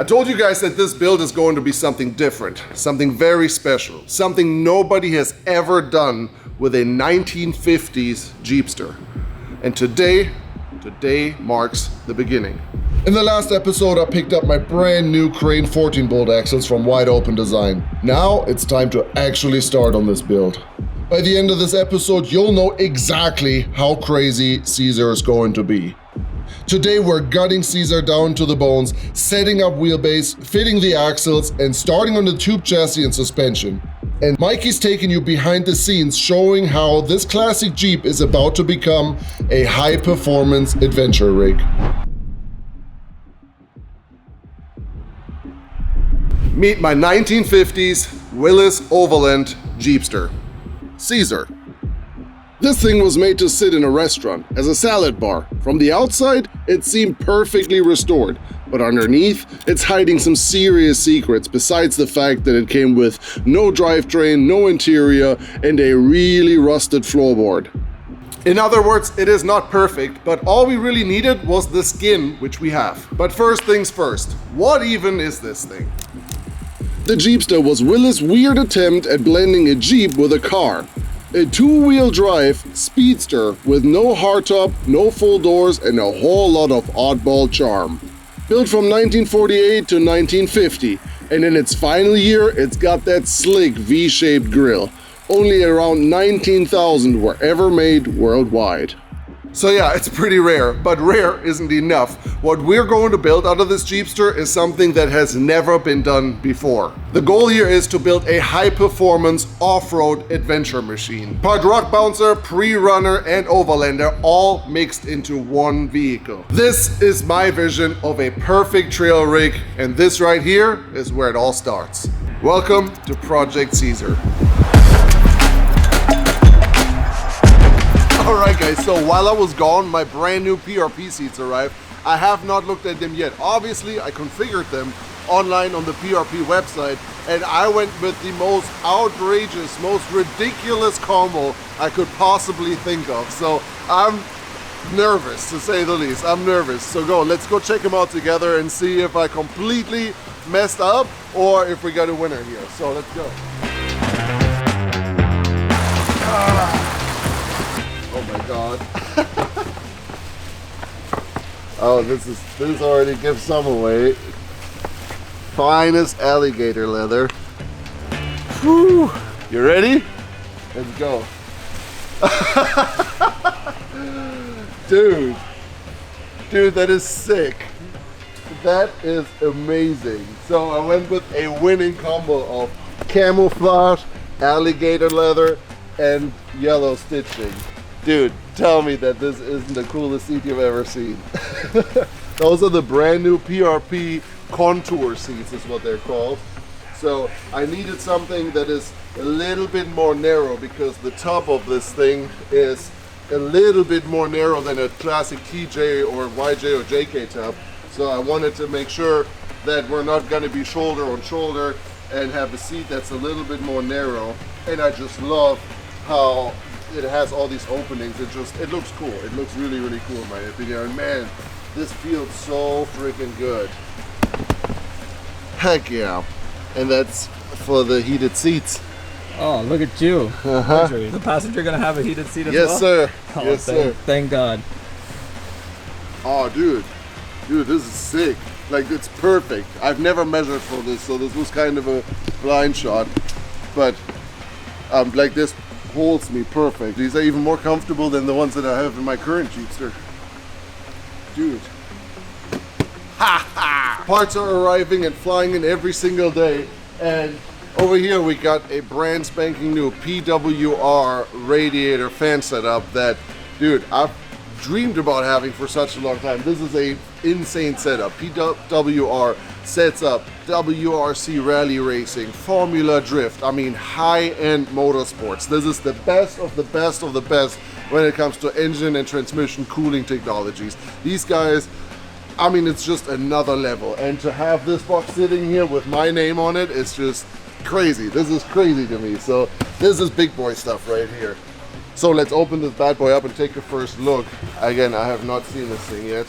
I told you guys that this build is going to be something different, something very special, something nobody has ever done with a 1950s Jeepster. And today marks the beginning. In the last episode, I picked up my brand new Crane 14-bolt axles from Wide Open Design. Now it's time to actually start on this build. By the end of this episode, you'll know exactly how crazy Caesar is going to be. Today we're gutting Caesar down to the bones, setting up wheelbase, fitting the axles, and starting on the tube chassis and suspension. And Mikey's taking you behind the scenes, showing how this classic Jeep is about to become a high-performance adventure rig. Meet my 1950s Willys Overland Jeepster, Caesar. This thing was made to sit in a restaurant as a salad bar. From the outside, it seemed perfectly restored, but underneath, it's hiding some serious secrets besides the fact that it came with no drivetrain, no interior, and a really rusted floorboard. In other words, it is not perfect, but all we really needed was the skin, which we have. But first things first, what even is this thing? The Jeepster was Willys' weird attempt at blending a Jeep with a car. A two-wheel drive speedster with no hardtop, no full doors, and a whole lot of oddball charm. Built from 1948 to 1950, and in its final year, it's got that slick V-shaped grille. Only around 19,000 were ever made worldwide. So yeah, it's pretty rare, but rare isn't enough. What we're going to build out of this Jeepster is something that has never been done before. The goal here is to build a high-performance off-road adventure machine. Part rock bouncer, pre-runner, and overlander all mixed into one vehicle. This is my vision of a perfect trail rig, and this right here is where it all starts. Welcome to Project Caesar. Alright guys, so while I was gone, my brand new PRP seats arrived. I have not looked at them yet. Obviously, I configured them online on the PRP website, and I went with the most outrageous, most ridiculous combo I could possibly think of. So I'm nervous, to say the least. I'm nervous. So let's go check them out together and see if I completely messed up or if we got a winner here. So let's go. Oh my god. Oh, this already gives some away. Finest alligator leather. Whew. You ready? Let's go. Dude, that is sick. That is amazing. So I went with a winning combo of camouflage, alligator leather, and yellow stitching. Dude, tell me that this isn't the coolest seat you've ever seen. Those are the brand new PRP contour seats is what they're called. So I needed something that is a little bit more narrow because the top of this thing is a little bit more narrow than a classic TJ or YJ or JK top. So I wanted to make sure that we're not going to be shoulder on shoulder and have a seat that's a little bit more narrow. And I just love how it has all these openings. It looks cool. It looks really, really cool in my opinion. And man, this feels so freaking good. Heck yeah. And that's for the heated seats. Oh, look at you. The passenger gonna have a heated seat as well? Yes, sir. Oh, yes, sir. Thank God. Oh, dude, this is sick. Like, it's perfect. I've never measured for this, so this was kind of a blind shot. But like this holds me perfect. These are even more comfortable than the ones that I have in my current Jeepster. Dude. Parts are arriving and flying in every single day. And over here we got a brand spanking new PWR radiator fan setup that, dude, I've dreamed about having for such a long time. This is a insane setup. PWR sets up WRC rally racing, Formula Drift, I mean high-end motorsports. This is the best of the best of the best when it comes to engine and transmission cooling technologies. These guys, I mean, it's just another level. And to have this box sitting here with my name on it, it's just crazy. This is crazy to me. So this is big boy stuff right here. So let's open this bad boy up and take a first look. Again, I have not seen this thing yet.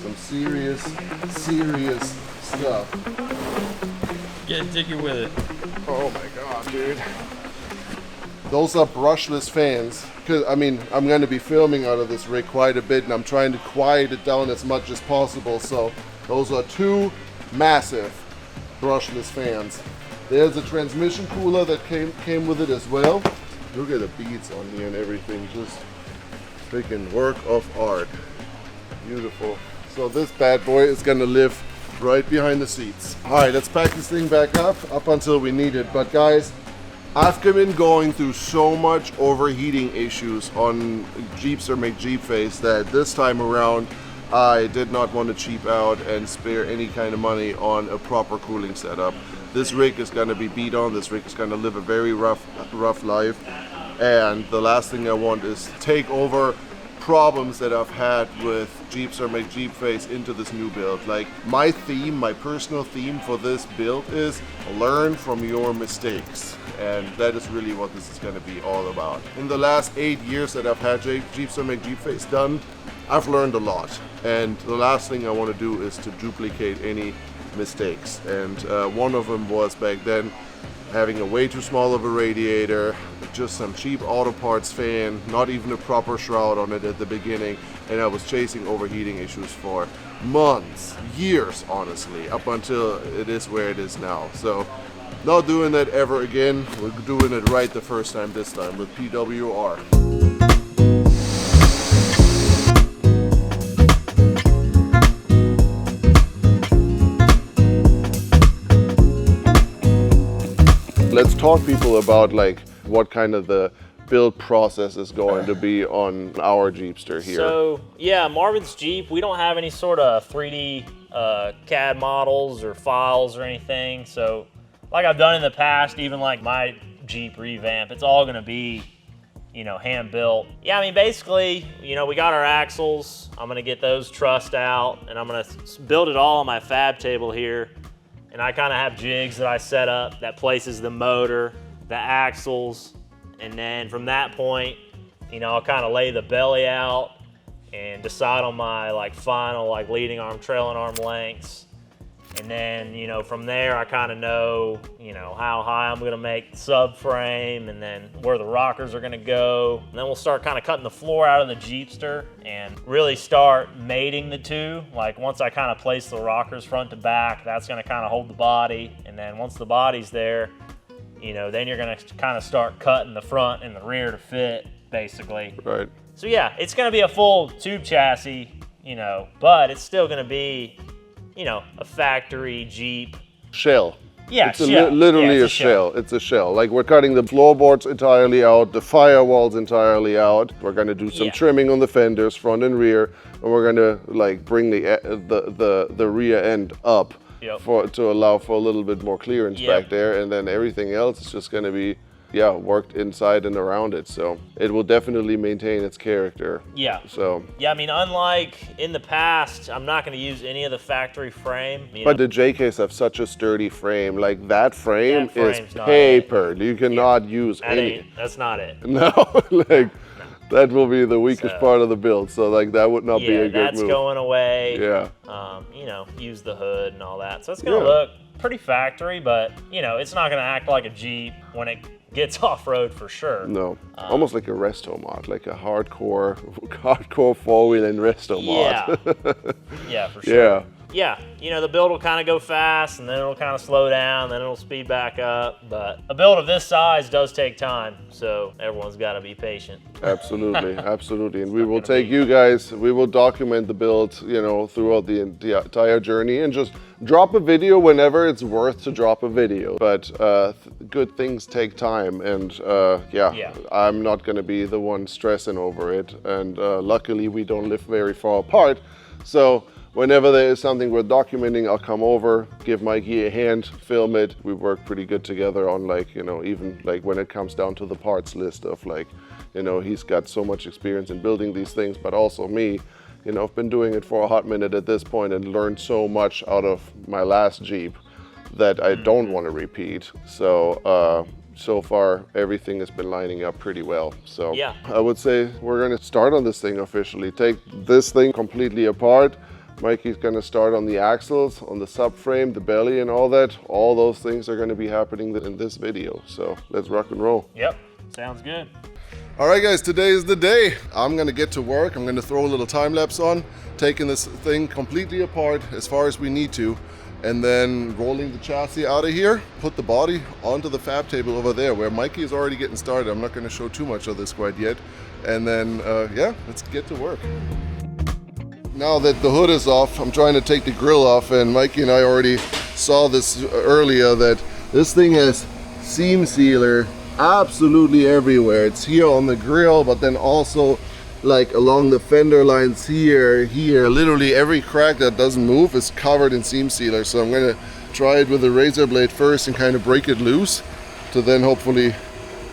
Some serious stuff. Get jiggy with it. Oh my god, dude. Those are brushless fans. Cause I mean, I'm gonna be filming out of this rig quite a bit and I'm trying to quiet it down as much as possible. So those are two massive brushless fans. There's a transmission cooler that came with it as well. Look at the beads on here and everything. Just freaking work of art. Beautiful. So this bad boy is gonna live right behind the seats. All right, let's pack this thing back up until we need it. But guys, I've been going through so much overheating issues on Jeepster McJeepface that this time around I did not want to cheap out and spare any kind of money on a proper cooling setup. This rig is going to be beat on. This rig is going to live a very rough life, and the last thing I want is take over problems that I've had with Jeepster McJeepface into this new build. Like my personal theme for this build is learn from your mistakes. And that is really what this is going to be all about. In the last 8 years that I've had Jeepster McJeepface done, I've learned a lot. And the last thing I want to do is to duplicate any mistakes. And one of them was back then having a way too small of a radiator, just some cheap auto parts fan, not even a proper shroud on it at the beginning, and I was chasing overheating issues for months, years honestly, up until it is where it is now. So not doing that ever again. We're doing it right the first time this time with PWR. Let's talk people about like what kind of the build process is going to be on our Jeepster here. So yeah, Marvin's Jeep, we don't have any sort of 3D CAD models or files or anything. So like I've done in the past, even like my Jeep revamp, it's all gonna be, you know, hand built. Yeah, I mean, basically, you know, we got our axles. I'm gonna get those trussed out and I'm gonna build it all on my fab table here. And I kind of have jigs that I set up that places the motor, the axles, and then from that point, you know, I'll kind of lay the belly out and decide on my like final like leading arm, trailing arm lengths. And then, you know, from there I kind of know, you know, how high I'm gonna make the subframe and then where the rockers are gonna go. And then we'll start kind of cutting the floor out of the Jeepster and really start mating the two. Like once I kind of place the rockers front to back, that's gonna kind of hold the body. And then once the body's there, you know, then you're gonna kind of start cutting the front and the rear to fit, basically. Right. So yeah, it's gonna be a full tube chassis, you know, but it's still gonna be, you know, a factory Jeep. Shell. Yeah, it's shell. Literally yeah, a shell. It's a shell. Like we're cutting the floorboards entirely out, the firewalls entirely out. We're gonna do some trimming on the fenders, front and rear, and we're gonna like bring the rear end up to allow for a little bit more clearance back there, and then everything else is just gonna be worked inside and around it, so it will definitely maintain its character. Yeah. So. Yeah, I mean, unlike in the past, I'm not going to use any of the factory frame. But the JKs have such a sturdy frame. Like that frame is paper. You cannot use any. That's not it. No, like that will be the weakest part of the build. So like that would not be a good move. That's going away. Yeah. You know, use the hood and all that. So it's going to look pretty factory, but you know, it's not going to act like a Jeep when it gets off-road for sure. No, almost like a resto mod, like a hardcore four-wheel and resto mod. Yeah, for sure. Yeah, you know, the build will kind of go fast and then it'll kind of slow down, then it'll speed back up. But a build of this size does take time, so everyone's got to be patient. Absolutely, absolutely. And we will take you guys, we will document the build, you know, throughout the entire journey and just drop a video whenever it's worth to drop a video. But good things take time, and I'm not going to be the one stressing over it. And luckily, we don't live very far apart, so whenever there is something worth documenting, I'll come over, give Mikey a hand, film it. We work pretty good together on, like, you know, even like when it comes down to the parts list of, like, you know, he's got so much experience in building these things, but also me. You know, I've been doing it for a hot minute at this point and learned so much out of my last Jeep that I don't want to repeat. So, so far, everything has been lining up pretty well. So I would say we're going to start on this thing officially. Take this thing completely apart, Mikey's gonna start on the axles, on the subframe, the belly and all that. All those things are gonna be happening in this video. So let's rock and roll. Yep, sounds good. All right guys, today is the day. I'm gonna get to work. I'm gonna throw a little time lapse on, taking this thing completely apart as far as we need to, and then rolling the chassis out of here, put the body onto the fab table over there where Mikey is already getting started. I'm not gonna show too much of this quite yet. And then, yeah, let's get to work. Now that the hood is off, I'm trying to take the grill off, and Mikey and I already saw this earlier that this thing has seam sealer absolutely everywhere. It's here on the grill, but then also like along the fender lines here, literally every crack that doesn't move is covered in seam sealer. So I'm gonna try it with a razor blade first and kind of break it loose to then hopefully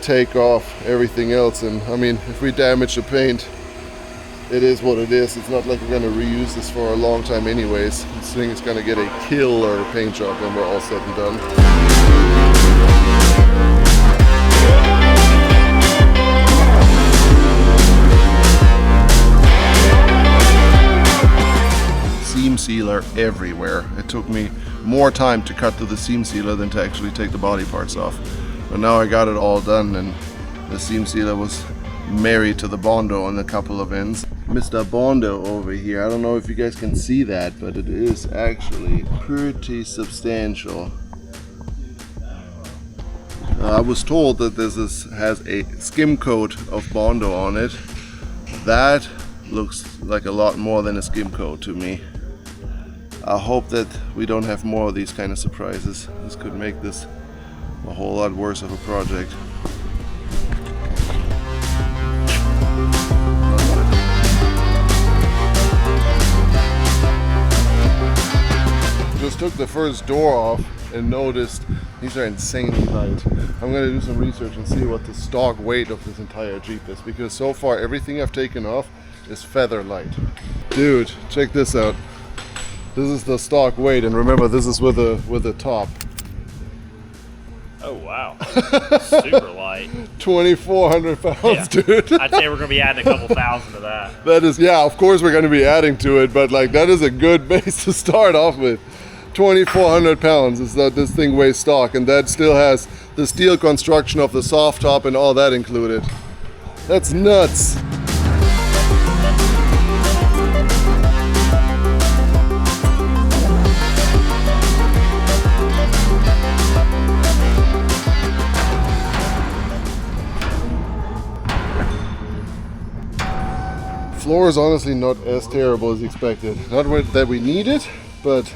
take off everything else. And I mean, if we damage the paint, it is what it is. It's not like we're gonna reuse this for a long time anyways. This thing is gonna get a killer paint job when we're all said and done. Seam sealer everywhere. It took me more time to cut through the seam sealer than to actually take the body parts off. But now I got it all done, and the seam sealer was married to the Bondo on a couple of ends. Mr. Bondo over here, I don't know if you guys can see that, but it is actually pretty substantial. I was told that this has a skim coat of Bondo on it. That looks like a lot more than a skim coat to me. I hope that we don't have more of these kind of surprises. This could make this a whole lot worse of a project. Just took the first door off and noticed these are insanely light. I'm gonna do some research and see what the stock weight of this entire Jeep is, because so far everything I've taken off is feather light. Dude, check this out. This is the stock weight, and remember, this is with a top. Oh wow, super light. 2,400 pounds, yeah. Dude. I'd say we're gonna be adding a couple thousand to that. That is, yeah, of course we're gonna be adding to it, but like that is a good base to start off with. 2,400 pounds is that this thing weighs stock, and that still has the steel construction of the soft top and all that included. That's nuts. Floor is honestly not as terrible as expected. Not that we need it, but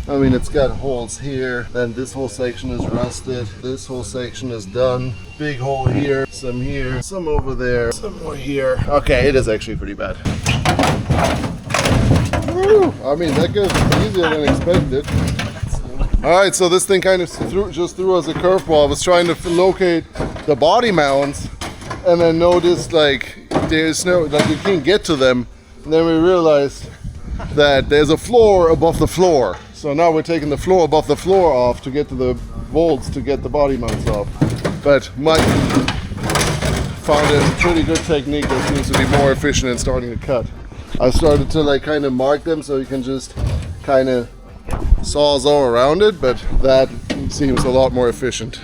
I mean, it's got holes here, then this whole section is rusted, this whole section is done. Big hole here, some over there, some more here. Okay, it is actually pretty bad. Woo! I mean, that goes easier than expected. Alright, so this thing kind of just threw us a curveball. I was trying to locate the body mounts and then noticed like there's no, like you can't get to them. And then we realized that there's a floor above the floor. So now we're taking the floor above the floor off to get to the bolts to get the body mounts off. But Mike found a pretty good technique that seems to be more efficient in starting to cut. I started to like kind of mark them so you can just kind of sawzall around it, but that seems a lot more efficient.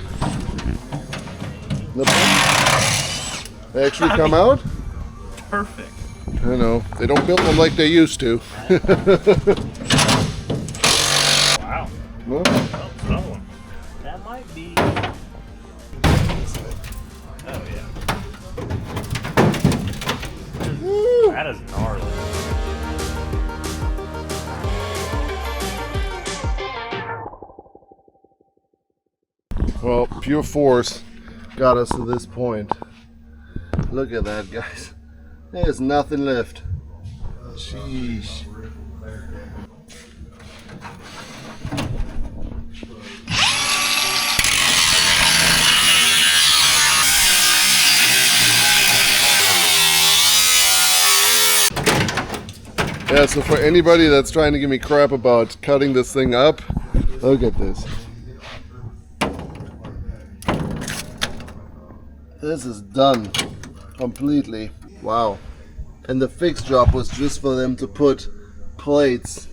They actually come out? Perfect. I know, they don't build them like they used to. Wow. Well, oh, another one. That might be. Oh yeah. Woo. That is gnarly. Well, pure force got us to this point. Look at that, guys. There's nothing left. Sheesh. Yeah, so for anybody that's trying to give me crap about cutting this thing up, look at this. This is done completely. Wow. And the fix job was just for them to put plates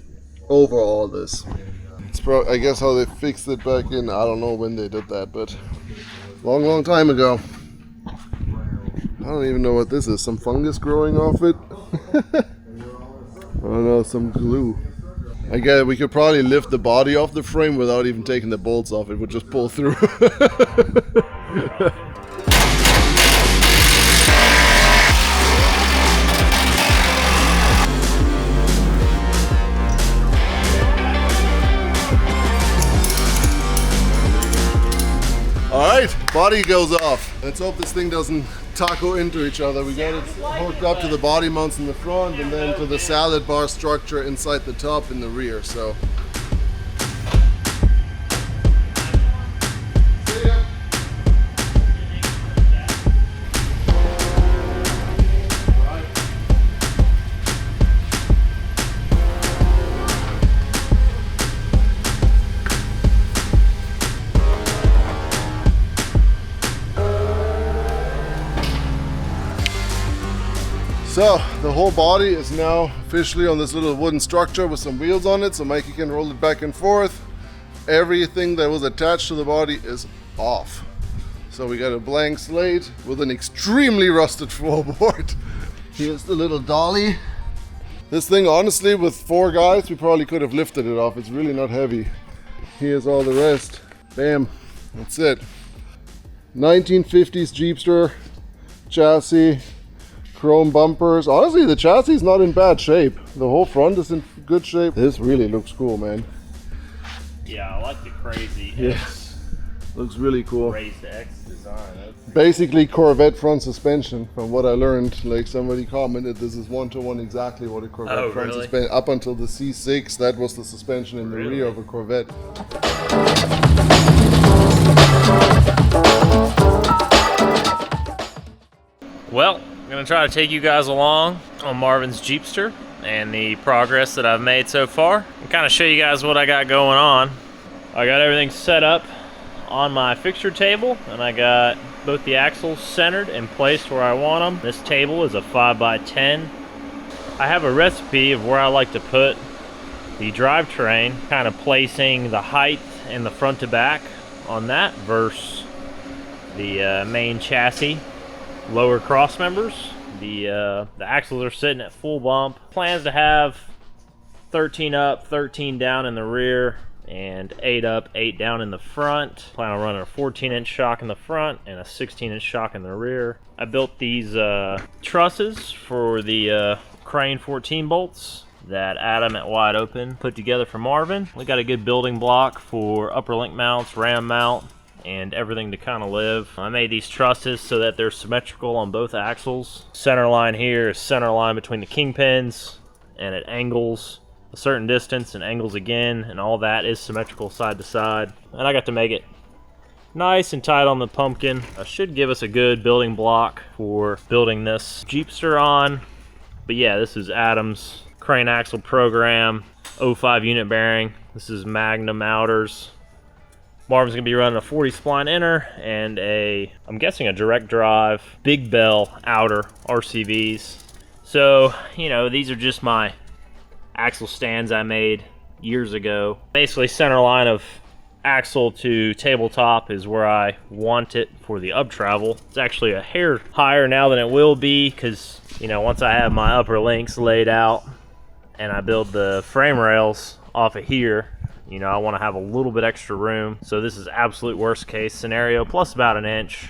over all this. It's I guess how they fixed it back in, I don't know when they did that, but long time ago. I don't even know what this is, some fungus growing off it? Oh no, some glue. I guess we could probably lift the body off the frame without even taking the bolts off, it would just pull through. Alright, body goes off. Let's hope this thing doesn't taco into each other. We got it hooked up to the body mounts in the front and then to the salad bar structure inside the top in the rear. So. So the whole body is now officially on this little wooden structure with some wheels on it, so Mikey can roll it back and forth. Everything that was attached to the body is off. So we got a blank slate with an extremely rusted floorboard. Here's the little dolly. This thing, honestly, with 4 guys, we probably could have lifted it off. It's really not heavy. Here's all the rest. Bam, that's it. 1950s Jeepster chassis. Chrome bumpers. Honestly, the chassis is not in bad shape. The whole front is in good shape. This really looks cool, man. Yeah, I like the crazy Yes. Looks really cool. raised X design. That's Basically Corvette front suspension, from what I learned. Like somebody commented, this is 1-to-1 exactly what a Corvette front really? suspension. Up until the C6, that was the suspension in the rear of a Corvette. Well, I'm going to try to take you guys along on Marvin's Jeepster and the progress that I've made so far and kind of show you guys what I got going on. I got everything set up on my fixture table and I got both the axles centered and placed where I want them. This table is a 5x10. I have a recipe of where I like to put the drivetrain, kind of placing the height and the front to back on that versus the main chassis. Lower cross members. The axles are sitting at full bump. Plans to have 13 up, 13 down in the rear, and 8 up, 8 down in the front. Plan on running a 14-inch shock in the front and a 16-inch shock in the rear. I built these trusses for the crane 14 bolts that Adam at Wide Open put together for Marvin. We got a good building block for upper link mounts, ram mount, and everything to kind of live. I made these trusses so that they're symmetrical on both axles. Center line here is center line between the kingpins, and it angles a certain distance and angles again, and all that is symmetrical side to side. And I got to make it nice and tight on the pumpkin. Should give us a good building block for building this Jeepster on. But yeah, this is Adam's crane axle program, 05 unit bearing. This is Magnum outers. Marvin's gonna be running a 40 spline inner and I'm guessing a direct drive Big Bell outer RCVs. So, you know, these are just my axle stands I made years ago. Basically, center line of axle to tabletop is where I want it for the up travel. It's actually a hair higher now than it will be because, you know, once I have my upper links laid out and I build the frame rails off of here, you know, I want to have a little bit extra room. So this is absolute worst case scenario, plus about an inch.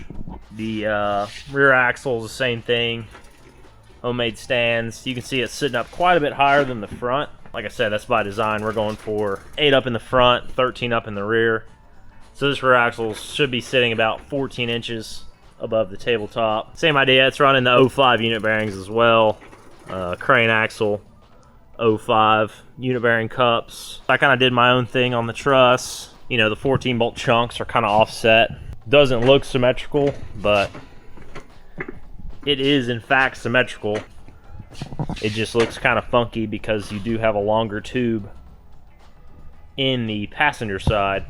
The rear axle is the same thing. Homemade stands. You can see it's sitting up quite a bit higher than the front. Like I said, that's by design. We're going for 8 up in the front, 13 up in the rear. So this rear axle should be sitting about 14 inches above the tabletop. Same idea, it's running the 05 unit bearings as well. Crane axle. 05 unit bearing cups. I kind of did my own thing on the truss. You know, the 14 bolt chunks are kind of offset. Doesn't look symmetrical, but it is in fact symmetrical. It just looks kind of funky because you do have a longer tube in the passenger side,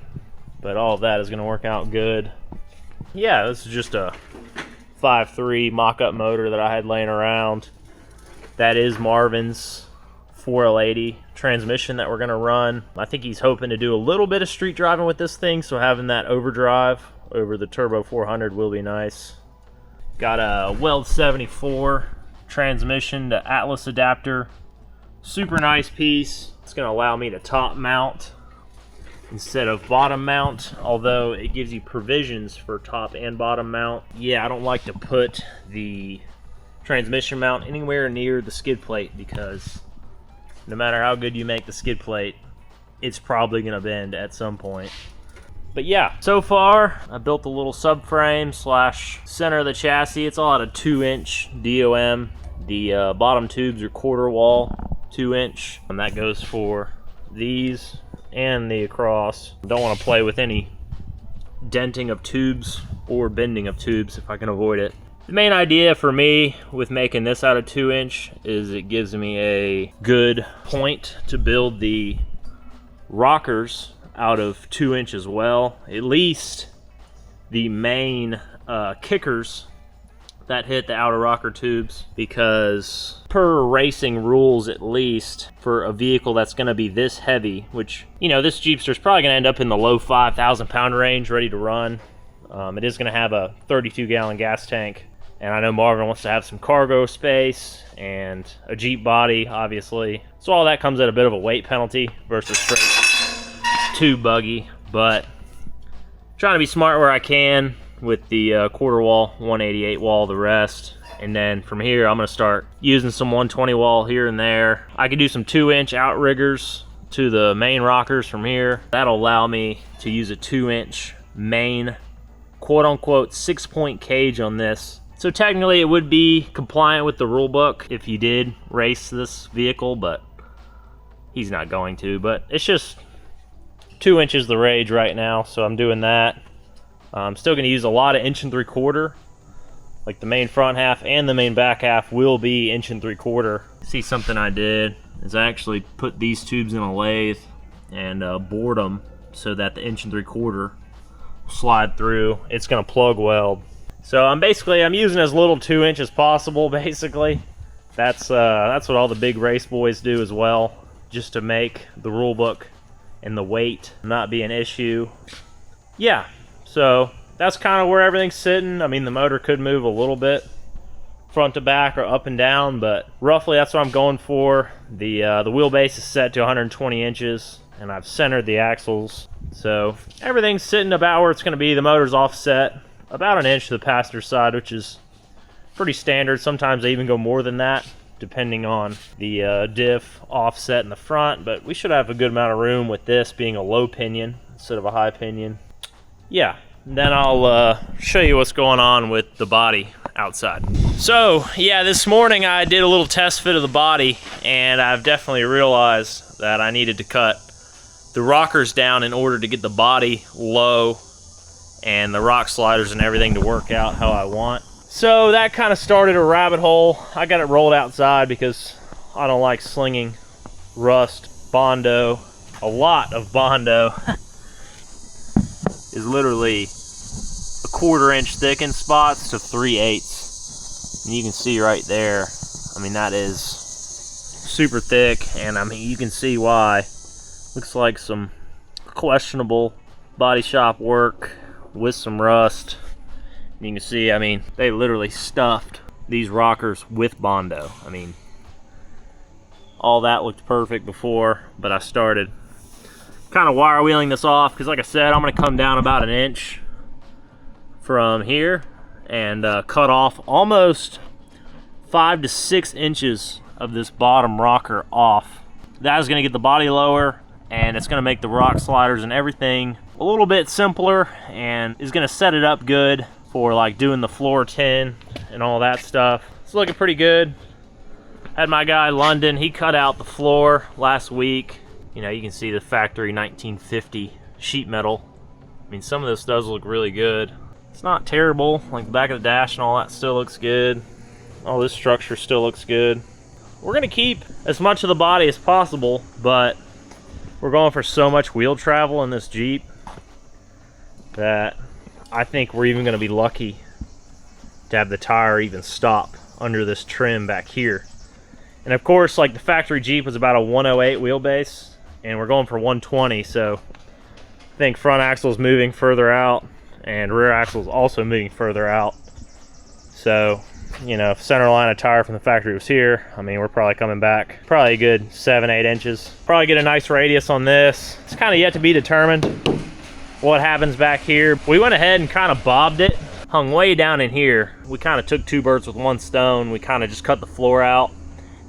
but all of that is going to work out good. Yeah, this is just a 5.3 mock-up motor that I had laying around. That is Marvin's 4L80 transmission that we're gonna run. I think he's hoping to do a little bit of street driving with this thing, so having that overdrive over the Turbo 400 will be nice. Got a Weld 74 transmission to Atlas adapter. Super nice piece. It's gonna allow me to top mount instead of bottom mount, although it gives you provisions for top and bottom mount. Yeah, I don't like to put the transmission mount anywhere near the skid plate, because no matter how good you make the skid plate, it's probably gonna bend at some point. But yeah, so far I built a little subframe slash center of the chassis. It's all out of 2-inch DOM. The bottom tubes are quarter wall 2-inch, and that goes for these and the across. Don't want to play with any denting of tubes or bending of tubes if I can avoid it. The main idea for me with making this out of 2-inch is it gives me a good point to build the rockers out of 2-inch as well. At least the main kickers that hit the outer rocker tubes, because per racing rules, at least for a vehicle that's going to be this heavy, which, you know, this Jeepster's probably going to end up in the low 5,000 pound range ready to run. It is going to have a 32 gallon gas tank, and I know Marvin wants to have some cargo space and a Jeep body, obviously, so all that comes at a bit of a weight penalty versus straight tube buggy. But trying to be smart where I can with the quarter wall, 188 wall, the rest. And then from here, I'm gonna start using some 120 wall here and there. I could do some 2-inch outriggers to the main rockers from here. That'll allow me to use a 2-inch main, quote unquote, 6-point cage on this. So technically it would be compliant with the rule book if you did race this vehicle, but he's not going to. But it's just 2 inches the rage right now, so I'm doing that. I'm still going to use a lot of 1 3/4. Like the main front half and the main back half will be 1 3/4. See, something I did is I actually put these tubes in a lathe and bored them so that the 1 3/4 will slide through. It's going to plug weld. So I'm using as little 2-inch as possible, basically. That's what all the big race boys do as well, just to make the rule book and the weight not be an issue. Yeah, so that's kind of where everything's sitting. I mean, the motor could move a little bit front to back or up and down, but roughly that's what I'm going for. The wheelbase is set to 120 inches, and I've centered the axles. So everything's sitting about where it's going to be. The motor's offset about 1 inch to the passenger side, which is pretty standard. Sometimes they even go more than that, depending on the diff offset in the front, but we should have a good amount of room with this being a low pinion instead of a high pinion. Yeah, then I'll show you what's going on with the body outside. So yeah, this morning I did a little test fit of the body, and I've definitely realized that I needed to cut the rockers down in order to get the body low and the rock sliders and everything to work out how I want. So that kind of started a rabbit hole. I got it rolled outside because I don't like slinging rust. Bondo, a lot of Bondo is literally a 1/4 inch thick in spots to 3/8. And you can see right there, I mean, that is super thick, and I mean, you can see why. Looks like some questionable body shop work with some rust. You can see, I mean, they literally stuffed these rockers with Bondo. I mean, all that looked perfect before, but I started kind of wire wheeling this off because, like I said, I'm going to come down about 1 inch from here and cut off almost 5 to 6 inches of this bottom rocker off. That is going to get the body lower, and it's going to make the rock sliders and everything a little bit simpler, and is going to set it up good for like doing the floor tin and all that stuff. It's looking pretty good. Had my guy London, he cut out the floor last week. You know, you can see the factory 1950 sheet metal. I mean, some of this does look really good. It's not terrible. Like the back of the dash and all that still looks good. All this structure still looks good. We're gonna keep as much of the body as possible, but we're going for so much wheel travel in this Jeep that I think we're even gonna be lucky to have the tire even stop under this trim back here. And of course, like the factory Jeep was about a 108 wheelbase, and we're going for 120, so I think front axle is moving further out, and rear axle is also moving further out. So, you know, if center line of tire from the factory was here, I mean, we're probably coming back probably a good 7-8 inches. Probably get a nice radius on this. It's kind of yet to be determined what happens back here. We went ahead and kind of bobbed it, hung way down in here. We kind of took 2 birds with 1 stone. We kind of just cut the floor out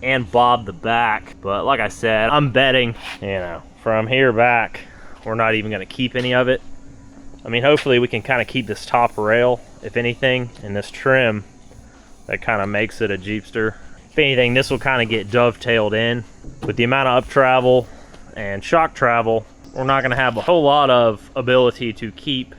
and bobbed the back. But like I said, I'm betting, you know, from here back, we're not even going to keep any of it. I mean, hopefully we can kind of keep this top rail, if anything, and this trim that kind of makes it a Jeepster. If anything, this will kind of get dovetailed in. With the amount of up travel and shock travel, we're not going to have a whole lot of ability to keep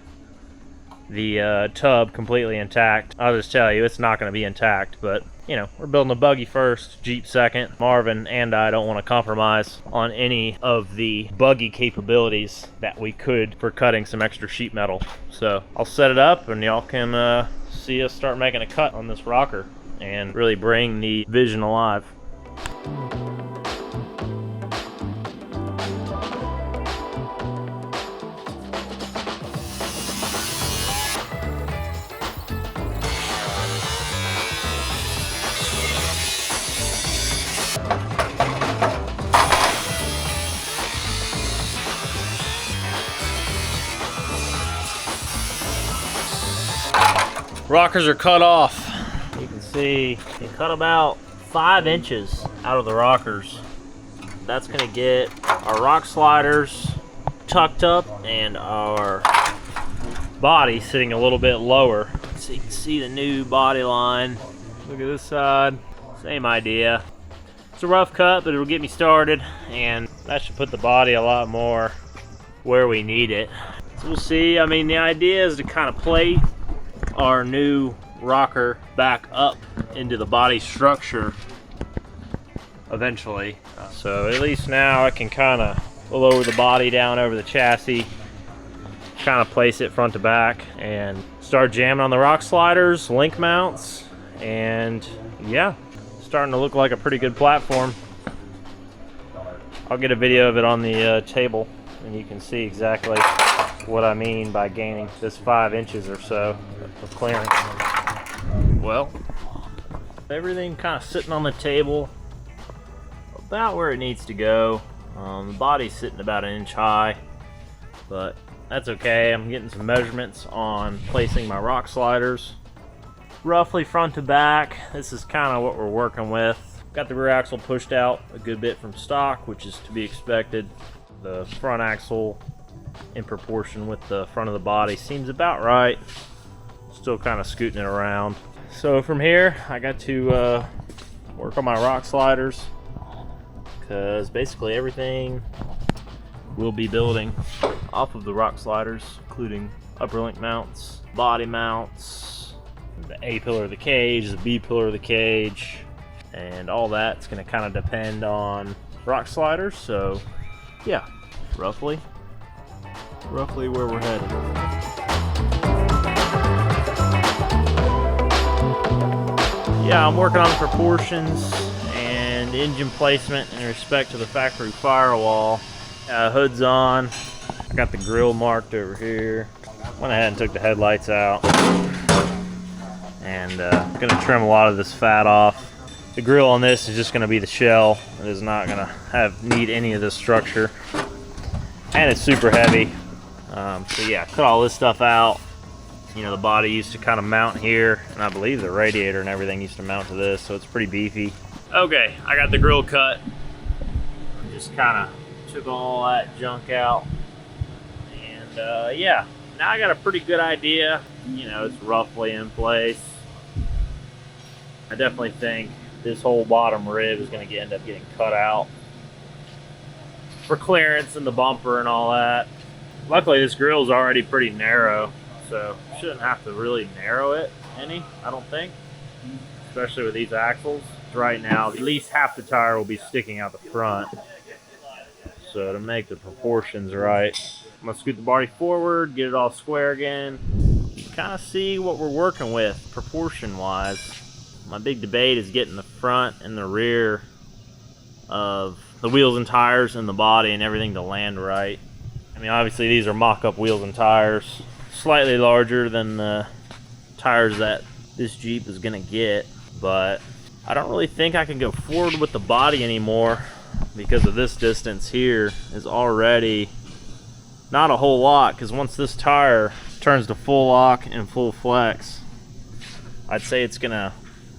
the tub completely intact. I'll just tell you, it's not going to be intact, but you know, we're building a buggy first, Jeep second. Marvin and I don't want to compromise on any of the buggy capabilities that we could for cutting some extra sheet metal. So I'll set it up and y'all can see us start making a cut on this rocker and really bring the vision alive. Rockers are cut off. You can see you cut about 5 inches out of the rockers. That's gonna get our rock sliders tucked up and our body sitting a little bit lower. So you can see the new body line. Look at this side, same idea. It's a rough cut, but it'll get me started, and that should put the body a lot more where we need it. So we'll see. I mean, the idea is to kind of plate our new rocker back up into the body structure eventually. So at least now I can kind of lower the body down over the chassis, kind of place it front to back, and start jamming on the rock sliders, link mounts, and yeah, starting to look like a pretty good platform. I'll get a video of it on the table, and you can see exactly what I mean by gaining this 5 inches or so of clearance. Well, everything kind of sitting on the table about where it needs to go. The body's sitting about 1 inch high, but that's okay. I'm getting some measurements on placing my rock sliders roughly front to back. This is kind of what we're working with. Got the rear axle pushed out a good bit from stock, which is to be expected. The front axle in proportion with the front of the body seems about right. Still kind of scooting it around. So from here I got to work on my rock sliders, because basically everything will be building off of the rock sliders, including upper link mounts, body mounts, the A pillar of the cage, the B pillar of the cage, and all that's going to kind of depend on rock sliders. So yeah, roughly where we're headed. Yeah, I'm working on proportions and engine placement in respect to the factory firewall. Hood's on. I got the grill marked over here. Went ahead and took the headlights out, and gonna trim a lot of this fat off. The grill on this is just gonna be the shell. It is not gonna need any of this structure, and it's super heavy. So yeah, cut all this stuff out. You know, the body used to kind of mount here, and I believe the radiator and everything used to mount to this, so it's pretty beefy. Okay, I got the grill cut. Just kind of took all that junk out, and yeah, now I got a pretty good idea. You know, it's roughly in place. I definitely think this whole bottom rib is going to end up getting cut out for clearance and the bumper and all that. Luckily, this grill is already pretty narrow, so shouldn't have to really narrow it any, I don't think, especially with these axles. Right now, at least half the tire will be sticking out the front. So to make the proportions right, I'm gonna scoot the body forward, get it all square again, kind of see what we're working with proportion wise. My big debate is getting the front and the rear of the wheels and tires and the body and everything to land right. I mean, obviously these are mock-up wheels and tires, slightly larger than the tires that this Jeep is gonna get, but I don't really think I can go forward with the body anymore because of this distance here is already not a whole lot, because once this tire turns to full lock and full flex, I'd say it's gonna,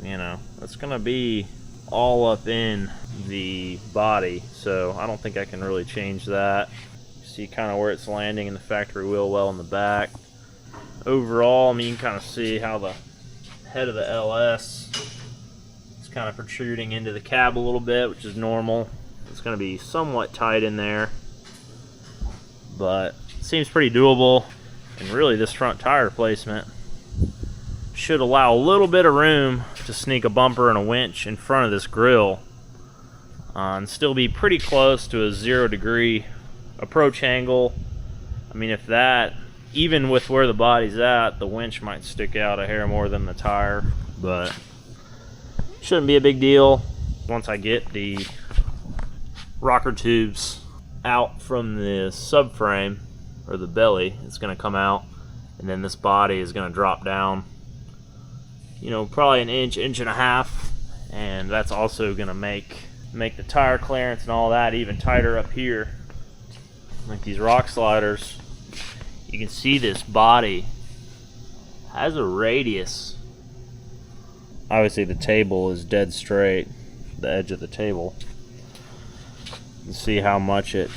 you know, it's gonna be all up in the body, so I don't think I can really change that. See kind of where it's landing in the factory wheel well in the back. Overall, I mean, you can kind of see how the head of the LS is kind of protruding into the cab a little bit, which is normal. It's going to be somewhat tight in there, but it seems pretty doable. And really, this front tire replacement should allow a little bit of room to sneak a bumper and a winch in front of this grill and still be pretty close to a 0-degree approach angle. I mean, if that, even with where the body's at, the winch might stick out a hair more than the tire, but shouldn't be a big deal. Once I get the rocker tubes out from the subframe, or the belly, it's going to come out, and then this body is going to drop down, you know, probably an inch, inch and a half, and that's also going to make the tire clearance and all that even tighter up here. Like these rock sliders, you can see this body has a radius. Obviously the table is dead straight, the edge of the table. You can see how much it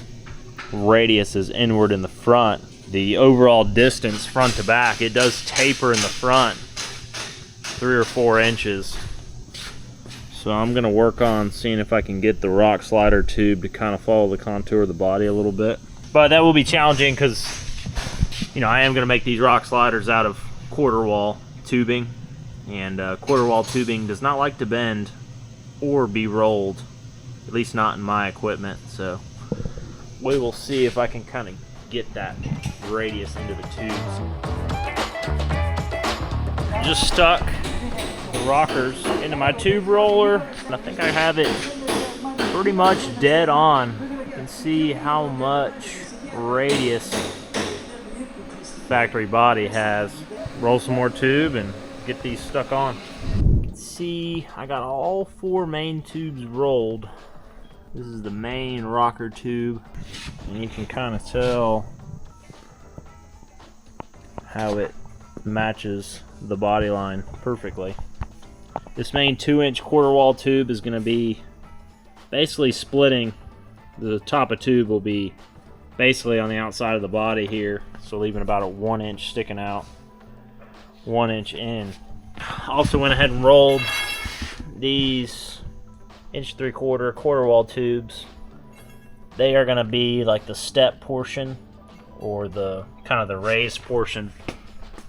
radius is inward in the front. The overall distance front to back, it does taper in the front 3 or 4 inches. So I'm gonna work on seeing if I can get the rock slider tube to kind of follow the contour of the body a little bit. But that will be challenging because, you know, I am gonna make these rock sliders out of quarter wall tubing, and quarter wall tubing does not like to bend or be rolled, at least not in my equipment. So we will see if I can kind of get that radius into the tubes. Just stuck the rockers into my tube roller, and I think I have it pretty much dead on. You can see how much radius factory body has. Roll some more tube and get these stuck on. You can see I got all 4 main tubes rolled. This is the main rocker tube, and you can kind of tell how it matches the body line perfectly. This main 2-inch quarter wall tube is going to be basically splitting. The top of tube will be basically on the outside of the body here, so leaving about a 1 inch sticking out, 1 inch in. Also went ahead and rolled these 1 3/4 quarter wall tubes. They are going to be like the step portion, or the kind of the raised portion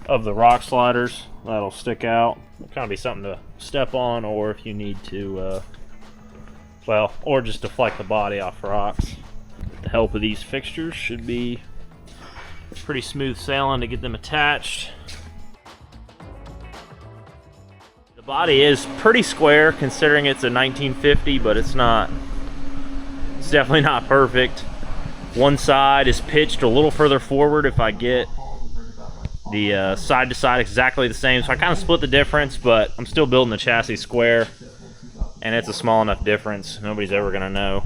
of the rock sliders that'll stick out. It'll kind of be something to step on, or if you need to well, or just deflect the body off rocks. With the help of these fixtures, should be pretty smooth sailing to get them attached. The body is pretty square considering it's a 1950, but it's not. It's definitely not perfect. One side is pitched a little further forward if I get the side to side exactly the same. So I kind of split the difference, but I'm still building the chassis square, and it's a small enough difference nobody's ever gonna know.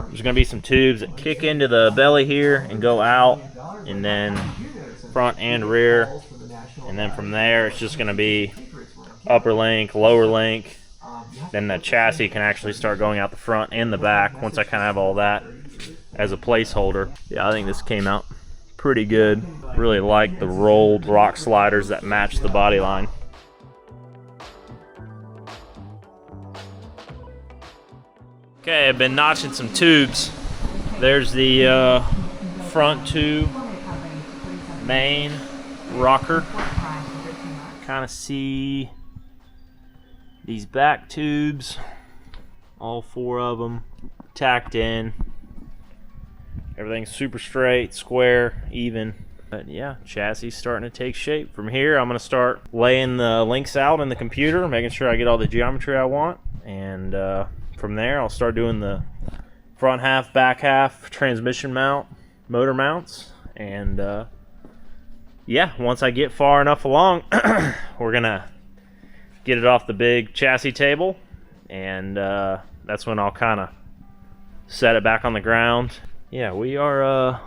There's gonna be some tubes that kick into the belly here and go out, and then front and rear, and then from there it's just gonna be upper link, lower link. Then the chassis can actually start going out the front and the back once I kind of have all that as a placeholder. Yeah, I think this came out pretty good. Really like the rolled rock sliders that match the body line. Okay, I've been notching some tubes. There's the front tube, main rocker. Kind of see these back tubes, all 4 of them tacked in. Everything's super straight, square, even. But yeah, chassis starting to take shape. From here, I'm gonna start laying the links out in the computer, making sure I get all the geometry I want, and from there, I'll start doing the front half, back half, transmission mount, motor mounts, and yeah, once I get far enough along, we're gonna get it off the big chassis table, and that's when I'll kind of set it back on the ground. Yeah, we are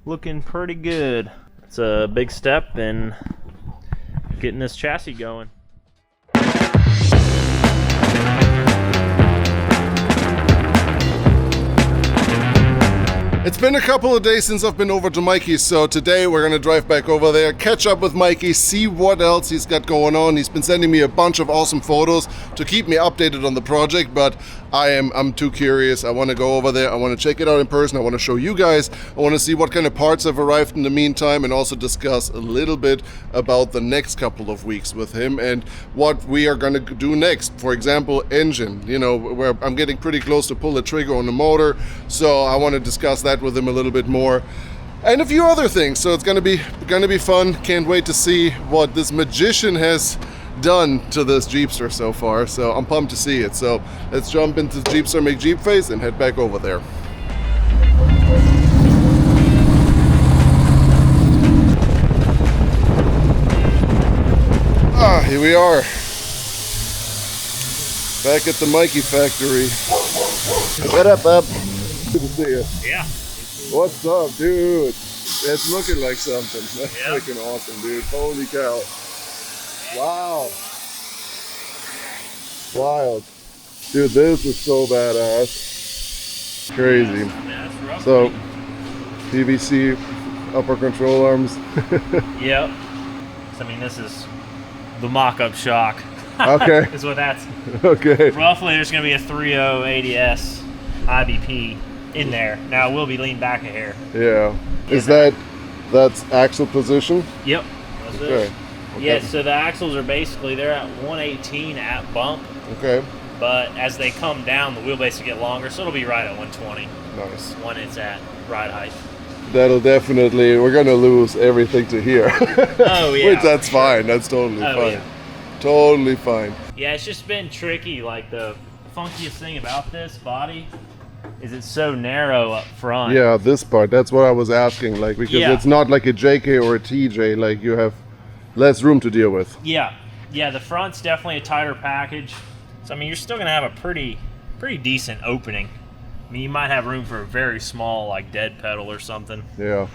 looking pretty good. It's a big step in getting this chassis going. It's been a couple of days since I've been over to Mikey's, so today we're gonna drive back over there, catch up with Mikey, see what else he's got going on. He's been sending me a bunch of awesome photos to keep me updated on the project, but I'm too curious. I want to go over there. I want to check it out in person. I want to show you guys. I want to see what kind of parts have arrived in the meantime, and also discuss a little bit about the next couple of weeks with him and what we are going to do next. For example, engine. You know, where I'm getting pretty close to pull the trigger on the motor, so I want to discuss that with him a little bit more, and a few other things. So it's gonna be fun. Can't wait to see what this magician has done to this Jeepster so far. So I'm pumped to see it. So let's jump into the Jeepster, make Jeep face, and head back over there. Here we are, back at the Mikey factory. What up, bub? Good to see you. Yeah. What's up, dude? It's looking like something. That's freaking awesome, dude. Holy cow. Wow. Wild. Dude, this is so badass. Crazy. So, PVC upper control arms. Yep. So, I mean, this is the mock-up shock. Okay. Is what that's. Okay. Roughly, there's going to be a 3.0 ADS IBP in there. Now it will be leaned back a hair. Yeah. Is that's axle position? Yep. That's Okay. it. Yeah, so the axles are basically, they're at 118 at bump. Okay. But as they come down, the wheelbase will get longer, so it'll be right at 120 Nice. when it's at ride height. That'll definitely, we're gonna lose everything to here. Oh yeah. Which that's fine. That's totally fine. Yeah. Totally fine. Yeah, it's just been tricky. Like, the funkiest thing about this body is it's so narrow up front. Yeah, this part, that's what I was asking, like, because it's not like a JK or a TJ, like you have less room to deal with. Yeah, the front's definitely a tighter package. So I mean, you're still gonna have a pretty decent opening. I mean, you might have room for a very small, like, dead pedal or something. Yeah.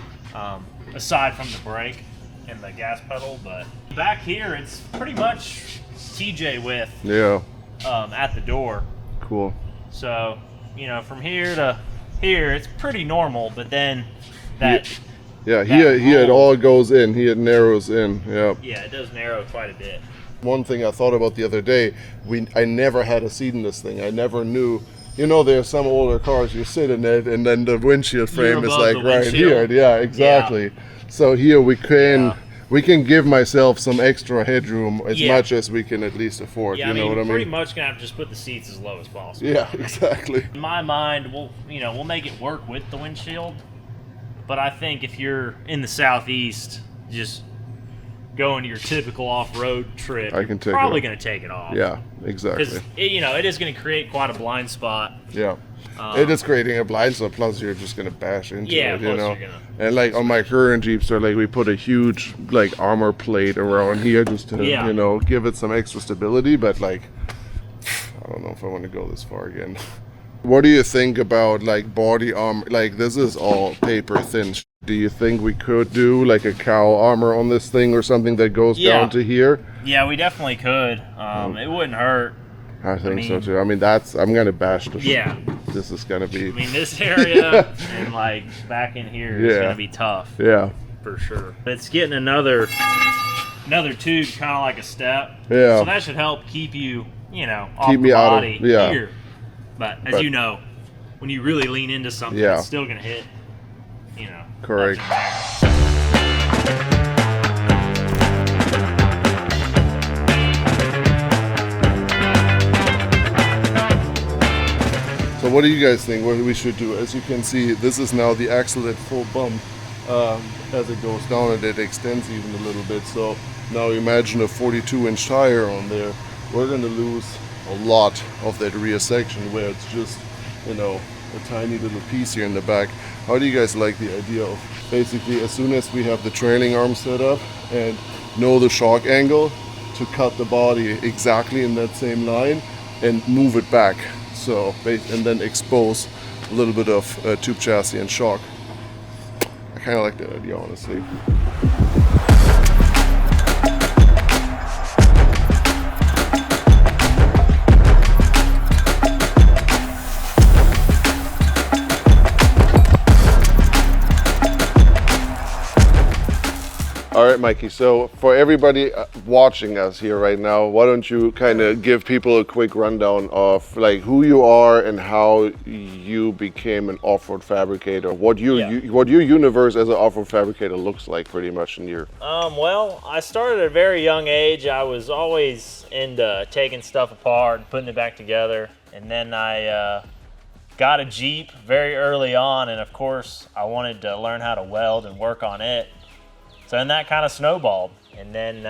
Aside from the brake and the gas pedal, but back here it's pretty much TJ width. Yeah. At the door. Cool. So, you know, from here to here, it's pretty normal, but then that... Here it all goes in, here it narrows in, yeah. Yeah, it does narrow quite a bit. One thing I thought about the other day, I never had a seat in this thing. I never knew, you know, there's some older cars, you sit in it, and then the windshield frame is like right here. Yeah, exactly. Yeah. So here we can give myself some extra headroom as much as we can at least afford. Yeah, you know what I mean? Pretty much gonna have to just put the seats as low as possible. Yeah, exactly. In my mind, we'll make it work with the windshield, but I think if you're in the southeast, just going to your typical off-road trip, you're probably going to take it off. Yeah, exactly. Because it is going to create quite a blind spot. Yeah. It is creating a blind spot, plus you're just going to bash into it, you know. And like on my current Jeepster, like we put a huge like armor plate around here just to, you know, give it some extra stability, but like, I don't know if I want to go this far again. What do you think about like body armor? Like, this is all paper thin. Do you think we could do like a cowl armor on this thing or something that goes down to here? Yeah, we definitely could. It wouldn't hurt. I think so too. I mean, I'm gonna bash the this is gonna be. I mean, this area and like back in here is gonna be tough. Yeah, for sure. It's getting another tube, kind of like a step. Yeah. So that should help keep you, off keep me the out body of here. But as you know, when you really lean into something, it's still gonna hit. Correct. So what do you guys think? What we should do? As you can see, this is now the axle at full bump. As it goes down, and it extends even a little bit. So now imagine a 42-inch tire on there. We're going to lose a lot of that rear section where it's just, you know, a tiny little piece here in the back. How do you guys like the idea of basically as soon as we have the trailing arm set up and know the shock angle, to cut the body exactly in that same line and move it back, so and then expose a little bit of tube chassis and shock. I kind of like that idea, honestly. All right, Mikey, so for everybody watching us here right now, why don't you kind of give people a quick rundown of like who you are and how you became an off-road fabricator, what your universe as an off-road fabricator looks like pretty much in your... Well, I started at a very young age. I was always into taking stuff apart, putting it back together, and then I got a Jeep very early on, and of course I wanted to learn how to weld and work on it. So then that kind of snowballed. And then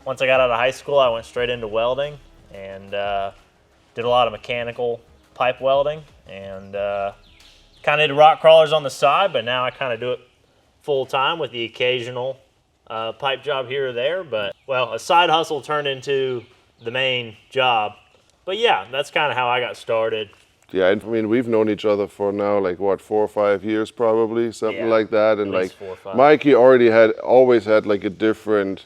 once I got out of high school, I went straight into welding and did a lot of mechanical pipe welding and kind of did rock crawlers on the side, but now I kind of do it full time with the occasional pipe job here or there. But, well, a side hustle turned into the main job. But yeah, that's kind of how I got started. Yeah, I mean, we've known each other for now, like, what, 4 or 5 years probably, something like that. And, like, 4 or 5. Mikey always had, like, a different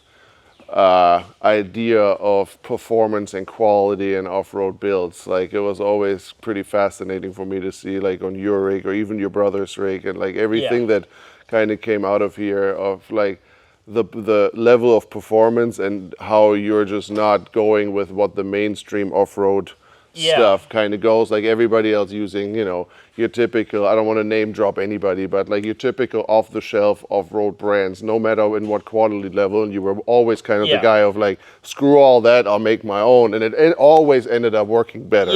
idea of performance and quality and off-road builds. Like, it was always pretty fascinating for me to see, like, on your rig or even your brother's rig and, like, everything that kind of came out of here of, like, the level of performance and how you're just not going with what the mainstream off-road stuff kind of goes, like everybody else using, you know, your typical, I don't want to name drop anybody, but like your typical off-the-shelf off-road brands, no matter in what quality level, and you were always kind of the guy of like, screw all that, I'll make my own, and it always ended up working better.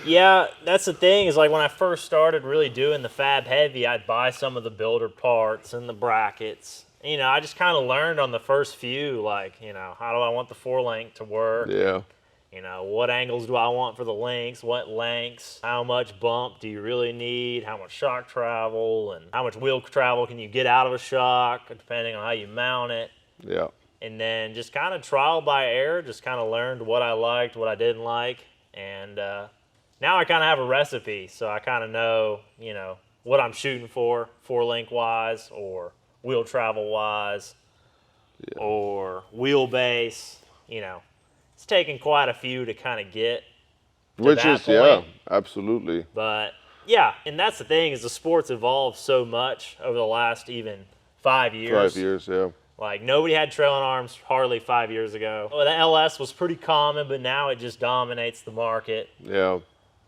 Yeah, that's the thing, is like when I first started really doing the fab heavy, I'd buy some of the builder parts and the brackets. You know, I just kind of learned on the first few, like, you know, how do I want the 4-link to work? Yeah. You know, what angles do I want for the links? What lengths? How much bump do you really need? How much shock travel? And how much wheel travel can you get out of a shock, depending on how you mount it? Yeah. And then just kind of trial by error, just kind of learned what I liked, what I didn't like. And now I kind of have a recipe, so I kind of know, you know, what I'm shooting for, 4-link wise, or wheel travel wise, or wheelbase, you know. It's taken quite a few to kind of get to Which that is, point. absolutely. But yeah, and that's the thing, is the sport's evolved so much over the last even 5 years. 5 years, yeah. Like nobody had trailing arms hardly 5 years ago. Well, the LS was pretty common, but now it just dominates the market. Yeah.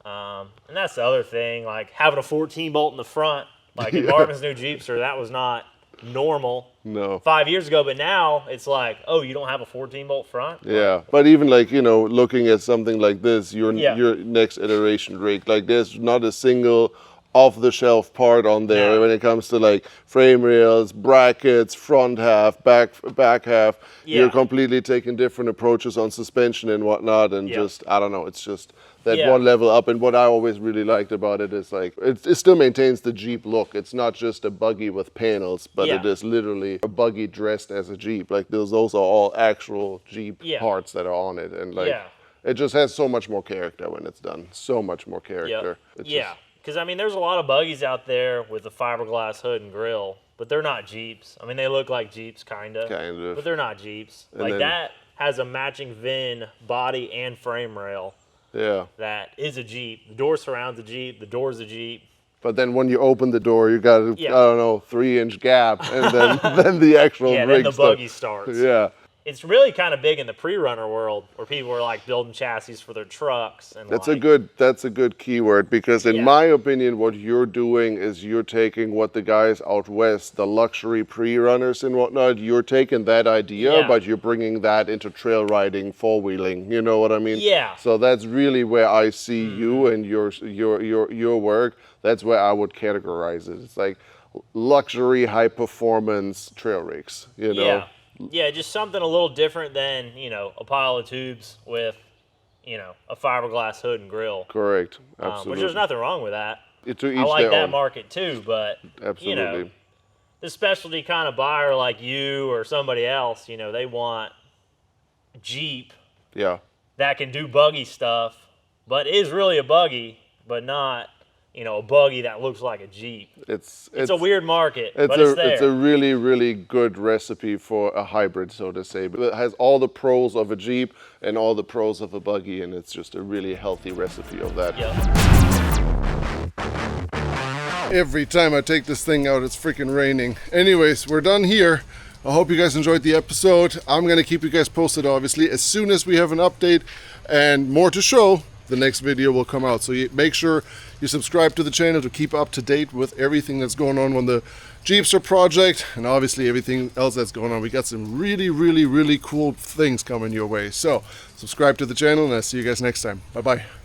And that's the other thing, like having a 14 bolt in the front, like in Marvin's new Jeepster, that was not normal 5 years ago, but now it's like, oh, you don't have a 14 bolt front? Yeah, but even like, you know, looking at something like this, your next iteration rig, like there's not a single off-the-shelf part on there when it comes to like frame rails, brackets, front half, back half. You're completely taking different approaches on suspension and whatnot, and just, I don't know, it's just that one level up. And what I always really liked about it is like, it still maintains the Jeep look. It's not just a buggy with panels, but it is literally a buggy dressed as a Jeep. Like those are all actual Jeep parts that are on it. And like, it just has so much more character when it's done. So much more character. Because, I mean, there's a lot of buggies out there with a fiberglass hood and grill, but they're not Jeeps. I mean, they look like Jeeps, kind of. But they're not Jeeps. And like, that has a matching VIN body and frame rail. Yeah. That is a Jeep. The door surrounds a Jeep. The door's a Jeep. But then when you open the door, you got a, I don't know, 3-inch gap, and then the actual rig then the buggy starts. Yeah. It's really kind of big in the prerunner world, where people are like building chassis for their trucks. And that's a good keyword, because in my opinion, what you're doing is you're taking what the guys out west, the luxury prerunners and whatnot, you're taking that idea, but you're bringing that into trail riding, four-wheeling. You know what I mean? Yeah. So that's really where I see you and your work. That's where I would categorize it. It's like luxury, high performance trail rigs. You know. Yeah, just something a little different than, you know, a pile of tubes with you know, a fiberglass hood and grill. Correct. Absolutely. Which there's nothing wrong with that. To each I like their that own. market too, but Absolutely. you know, the specialty kind of buyer like you or somebody else, you know, they want Jeep Yeah. that can do buggy stuff, but is really a buggy, but not, you know, a buggy that looks like a Jeep. It's a weird market, but it's there. It's a really, really good recipe for a hybrid, so to say. It has all the pros of a Jeep and all the pros of a buggy, and it's just a really healthy recipe of that. Yep. Every time I take this thing out, it's freaking raining. Anyways, we're done here. I hope you guys enjoyed the episode. I'm going to keep you guys posted, obviously. As soon as we have an update and more to show, the next video will come out. So make sure you subscribe to the channel to keep up to date with everything that's going on the Jeepster project and obviously everything else that's going on. We got some really, really, really cool things coming your way. So subscribe to the channel and I'll see you guys next time. Bye-bye.